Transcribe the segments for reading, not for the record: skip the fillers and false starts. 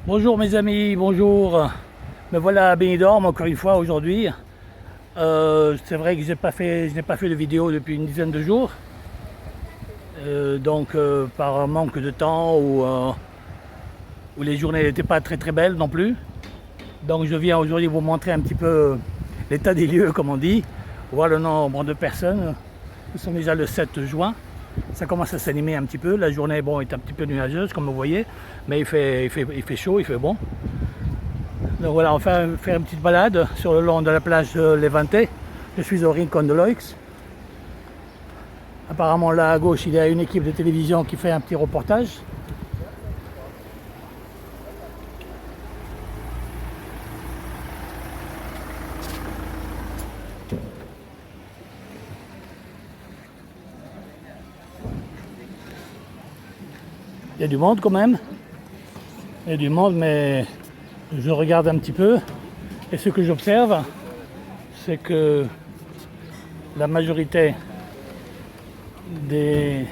Bonjour mes amis, bonjour. Me voilà à Benidorm encore une fois aujourd'hui. C'est vrai que je n'ai pas fait de vidéo depuis une dizaine de jours. Par manque de temps ou les journées n'étaient pas très belles non plus. Donc je viens aujourd'hui vous montrer un petit peu l'état des lieux comme on dit, voir le nombre de personnes. Nous sommes déjà le 7 juin. Ça commence à s'animer un petit peu. La journée est un petit peu nuageuse comme vous voyez, mais il fait chaud, il fait bon. Donc voilà, on va faire une petite balade sur le long de la plage Levante. Je suis au Rincón de Loix. Apparemment là à gauche il y a une équipe de télévision qui fait un petit reportage. Il y a du monde quand même. Il y a du monde, mais je regarde un petit peu. Et ce que j'observe, c'est que la majorité des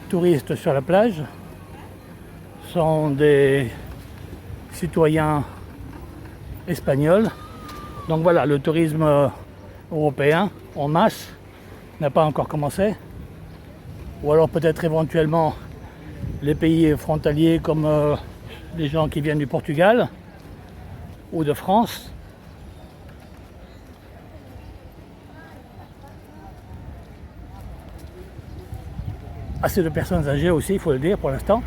touristes sur la plage sont des citoyens espagnols. Donc voilà, le tourisme européen en masse n'a pas encore commencé. Ou alors peut-être éventuellement les pays frontaliers comme les gens qui viennent du Portugal ou de France. Assez de personnes âgées aussi, il faut le dire pour l'instant.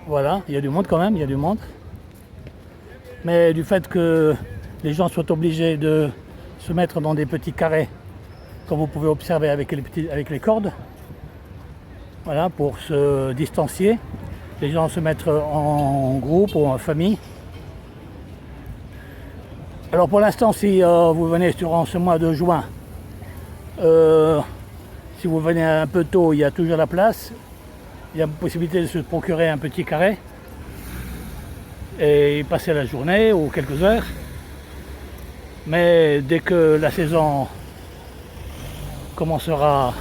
Voilà, il y a du monde quand même, il y a du monde. Mais du fait que les gens soient obligés de se mettre dans des petits carrés, comme vous pouvez observer avec les cordes, voilà, pour se distancier, les gens se mettent en groupe ou en famille. Alors pour l'instant, si vous venez durant ce mois de juin, si vous venez un peu tôt, il y a toujours la place. Il y a la possibilité de se procurer un petit carré et y passer la journée ou quelques heures. Mais dès que la saison commencera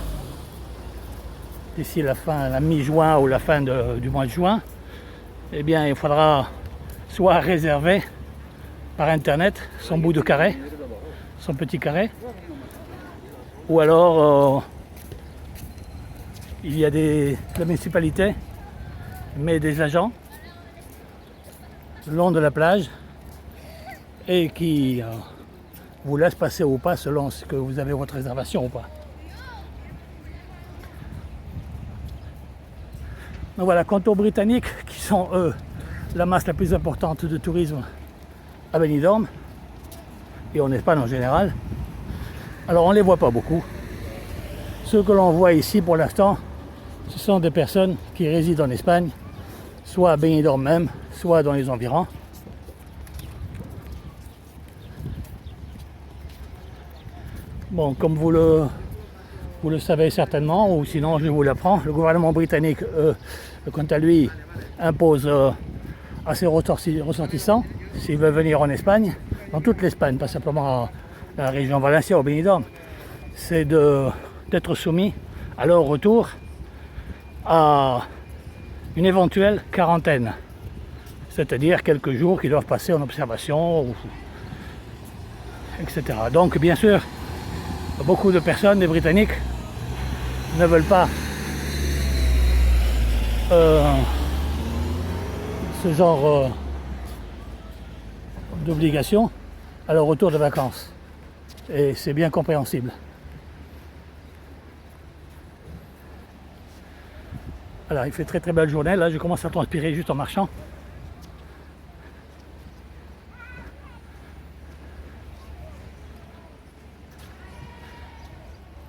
d'ici la mi-juin ou la fin du mois de juin, eh bien il faudra soit réserver par internet son bout de carré, son petit carré, ou alors il y a la municipalité met des agents le long de la plage et qui vous laisse passer ou pas selon ce que vous avez votre réservation ou pas. Donc voilà, quant aux Britanniques qui sont eux la masse la plus importante de tourisme à Benidorm et en Espagne en général, alors on ne les voit pas beaucoup. Ceux que l'on voit ici pour l'instant, ce sont des personnes qui résident en Espagne, soit à Benidorm même, soit dans les environs. Bon, comme vous le savez certainement, ou sinon je vous l'apprends, le gouvernement britannique, quant à lui, impose à ses ressortissants, s'ils veulent venir en Espagne, dans toute l'Espagne, pas simplement la région Valencia ou Benidorm, c'est d'être soumis à leur retour à une éventuelle quarantaine, c'est-à-dire quelques jours qu'ils doivent passer en observation, etc. Donc bien sûr, beaucoup de personnes, des Britanniques, ne veulent pas ce genre d'obligation à leur retour de vacances. Et c'est bien compréhensible. Voilà, il fait très belle journée. Là, je commence à transpirer juste en marchant.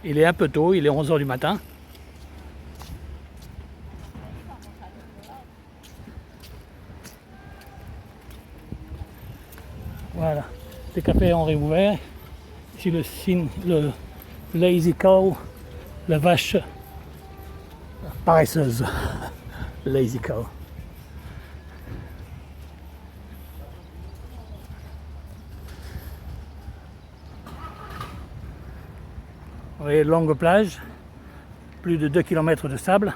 Il est un peu tôt, il est 11 h du matin. Voilà, les cafés ont réouvert. Ici le signe, le lazy cow, la vache paresseuse. Lazy cow. Vous voyez, longue plage, plus de 2 km de sable.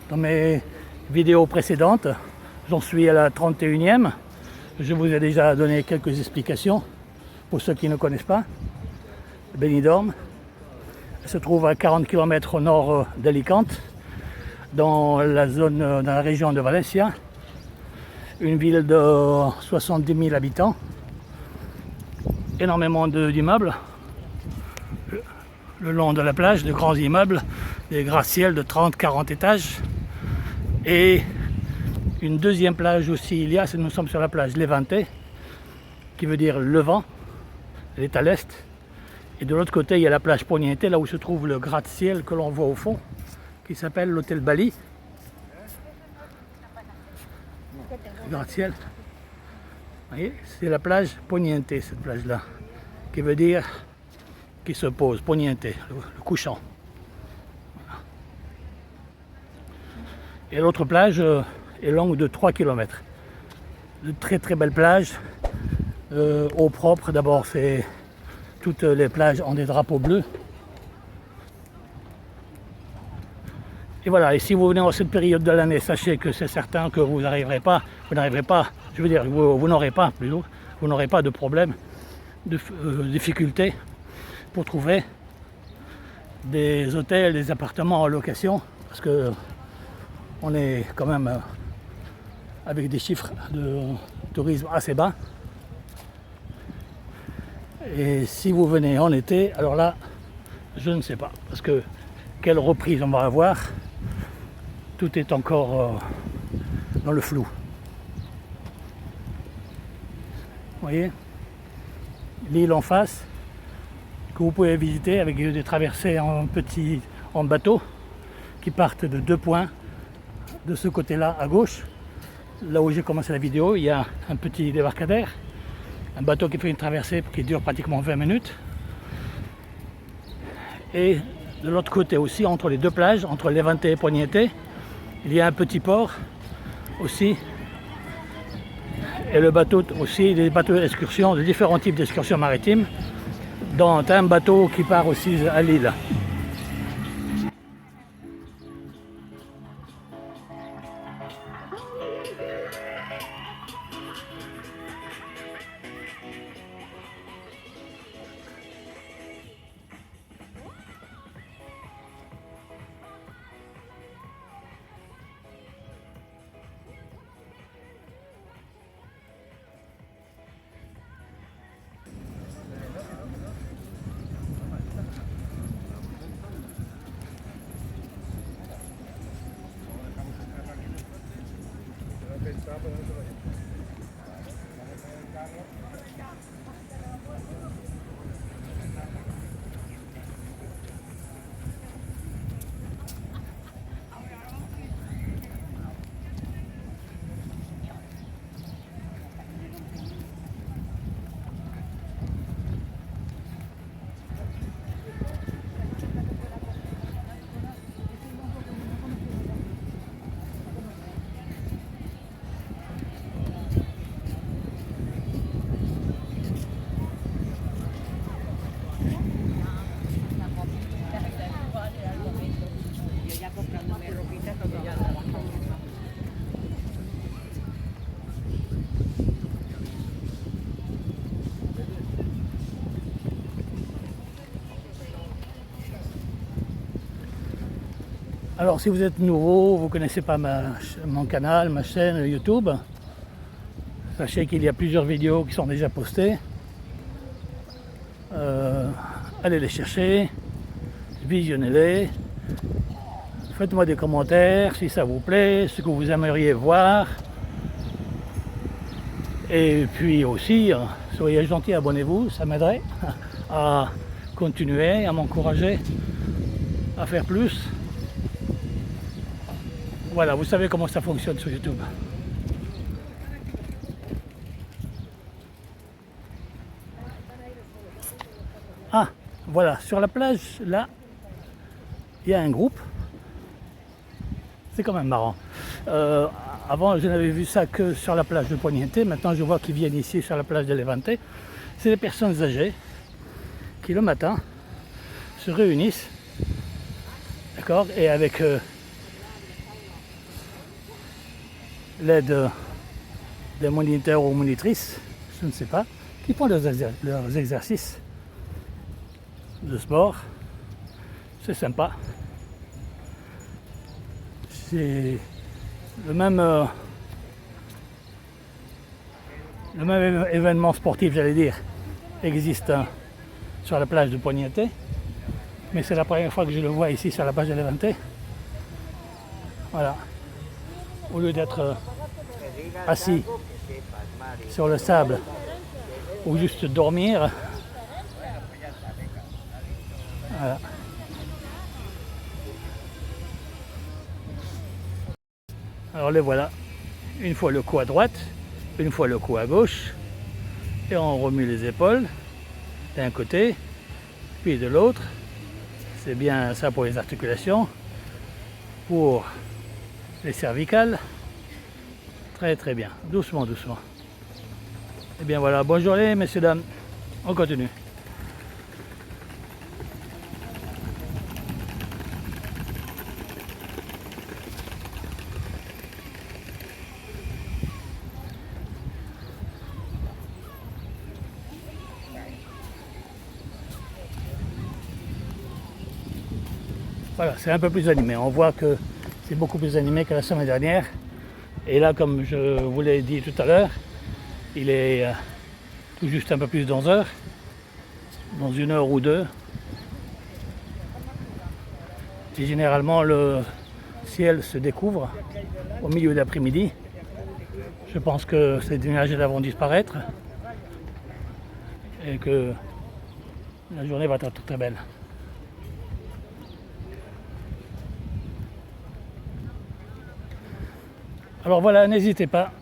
Dans mes vidéos précédentes, j'en suis à la 31e. Je vous ai déjà donné quelques explications pour ceux qui ne connaissent pas. Benidorm se trouve à 40 km au nord d'Alicante, dans la région de Valencia, une ville de 70 000 habitants, énormément d'immeubles le long de la plage, de grands immeubles, des gratte-ciels de 30-40 étages, et une deuxième plage aussi nous sommes sur la plage Levante, qui veut dire Levant, elle est à l'est, et de l'autre côté il y a la plage Poniente, là où se trouve le gratte-ciel que l'on voit au fond, qui s'appelle l'hôtel Bali. Le gratte-ciel, vous voyez, c'est la plage Poniente, cette plage-là, qui veut dire qui se pose, Poniente, le couchant. Voilà. Et l'autre plage est longue de 3 km. De très très belles plages, eau propre. D'abord, toutes les plages ont des drapeaux bleus. Et voilà, et si vous venez en cette période de l'année, sachez que c'est certain que vous n'arriverez pas, je veux dire, vous n'aurez pas de problème, de difficultés pour trouver des hôtels, des appartements en location, parce que on est quand même avec des chiffres de tourisme assez bas. Et si vous venez en été, alors là, je ne sais pas, parce que quelle reprise on va avoir, tout est encore dans le flou. Vous voyez, l'île en face, que vous pouvez visiter avec des traversées en bateau qui partent de 2 points. De ce côté-là à gauche, là où j'ai commencé la vidéo, il y a un petit débarcadère, un bateau qui fait une traversée qui dure pratiquement 20 minutes. Et de l'autre côté aussi, entre les deux plages, entre Levante et Poniente, il y a un petit port aussi. Et le bateau aussi, des bateaux d'excursion, de différents types d'excursions maritimes, dont un bateau qui part aussi à l'île. Alors si vous êtes nouveau, vous ne connaissez pas mon canal, ma chaîne YouTube, sachez qu'il y a plusieurs vidéos qui sont déjà postées. Allez les chercher, visionnez-les, faites-moi des commentaires si ça vous plaît, ce que vous aimeriez voir. Et puis aussi, soyez gentils, abonnez-vous, ça m'aiderait à continuer, à m'encourager à faire plus. Voilà, vous savez comment ça fonctionne sur YouTube. Ah, voilà, sur la plage, là, il y a un groupe. C'est quand même marrant. Avant, je n'avais vu ça que sur la plage de Poniente. Maintenant, je vois qu'ils viennent ici sur la plage de Levante. C'est des personnes âgées qui, le matin, se réunissent, d'accord, et avec l'aide des moniteurs ou monitrices, je ne sais pas, qui font leurs exercices de sport. C'est sympa. C'est le même événement sportif, j'allais dire, existe sur la plage de Poigneté, mais c'est la première fois que je le vois ici sur la plage de Levante. Voilà. Au lieu d'être assis sur le sable ou juste dormir, voilà. Alors les voilà, une fois le cou à droite, une fois le cou à gauche, et on remue les épaules d'un côté, puis de l'autre. C'est bien ça pour les articulations, pour les cervicales. Très très bien, doucement, doucement. Et bien voilà, bonne journée messieurs, dames, on continue. Voilà, c'est un peu plus animé. On voit que c'est beaucoup plus animé que la semaine dernière. Et là, comme je vous l'ai dit tout à l'heure, il est tout juste un peu plus d'11 h, dans 1 heure ou 2. Et généralement, le ciel se découvre au milieu d'après-midi. Je pense que ces nuages vont disparaître et que la journée va être très belle. Alors voilà, n'hésitez pas,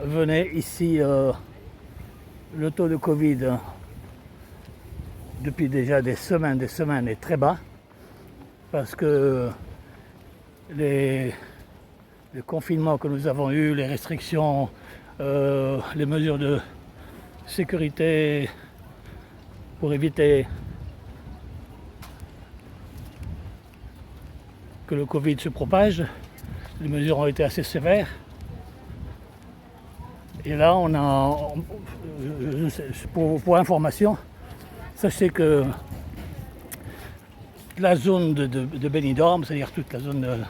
venez ici. Le taux de Covid depuis déjà des semaines est très bas parce que les confinements que nous avons eus, les restrictions, les mesures de sécurité pour éviter que le Covid se propage, les mesures ont été assez sévères. Et là, on a, pour information, sachez que la zone de Benidorm, c'est-à-dire toute la zone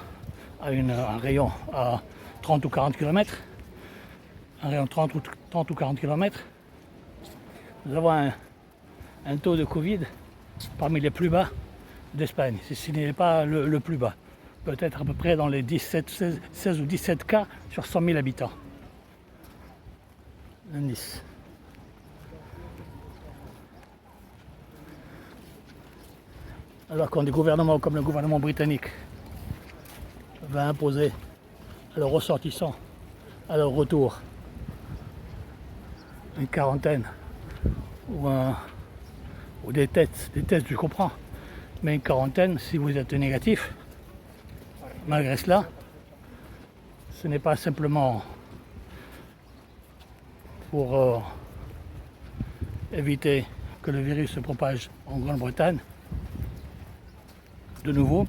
a un rayon à 30 ou 40 km, un rayon de 30 ou 40 km, nous avons un taux de Covid parmi les plus bas d'Espagne, si ce n'est pas le plus bas, peut-être à peu près dans les 16 ou 17 cas sur 100 000 habitants. Nice. Alors quand des gouvernements comme le gouvernement britannique va imposer à leurs ressortissants, à leur retour, une quarantaine ou des tests, je comprends, mais une quarantaine si vous êtes négatif, malgré cela, ce n'est pas simplement pour éviter que le virus se propage en Grande-Bretagne de nouveau,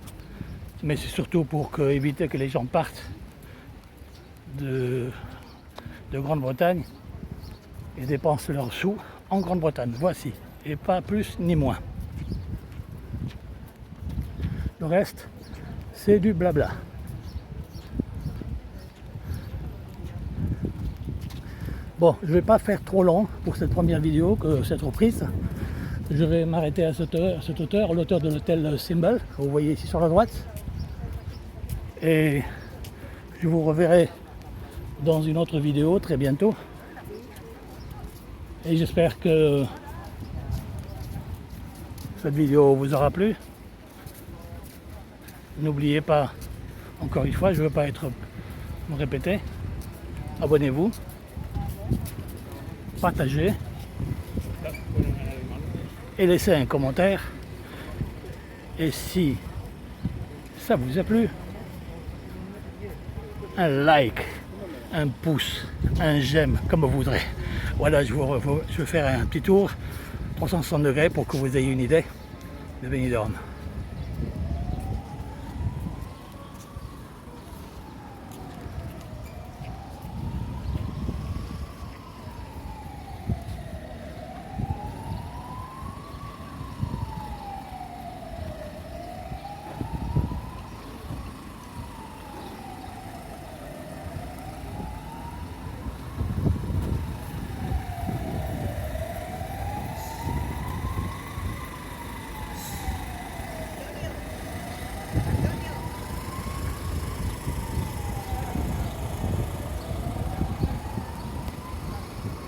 mais c'est surtout pour éviter que les gens partent de Grande-Bretagne et dépensent leurs sous en Grande-Bretagne. Voici, et pas plus ni moins. Le reste, c'est du blabla. Bon, je ne vais pas faire trop long pour cette première vidéo, cette reprise. Je vais m'arrêter à cette hauteur, l'auteur de l'hôtel Symbol, que vous voyez ici sur la droite. Et je vous reverrai dans une autre vidéo très bientôt. Et j'espère que cette vidéo vous aura plu. N'oubliez pas, encore une fois, je ne veux pas me répéter, abonnez-vous, partagez et laissez un commentaire. Et si ça vous a plu, un like, un pouce, un j'aime, comme vous voudrez. Voilà, je vais faire un petit tour 360 degrés pour que vous ayez une idée de Benidorm.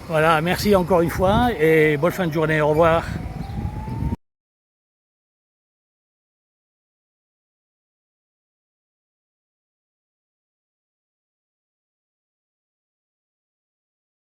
Voilà, merci encore une fois et bonne fin de journée, au revoir.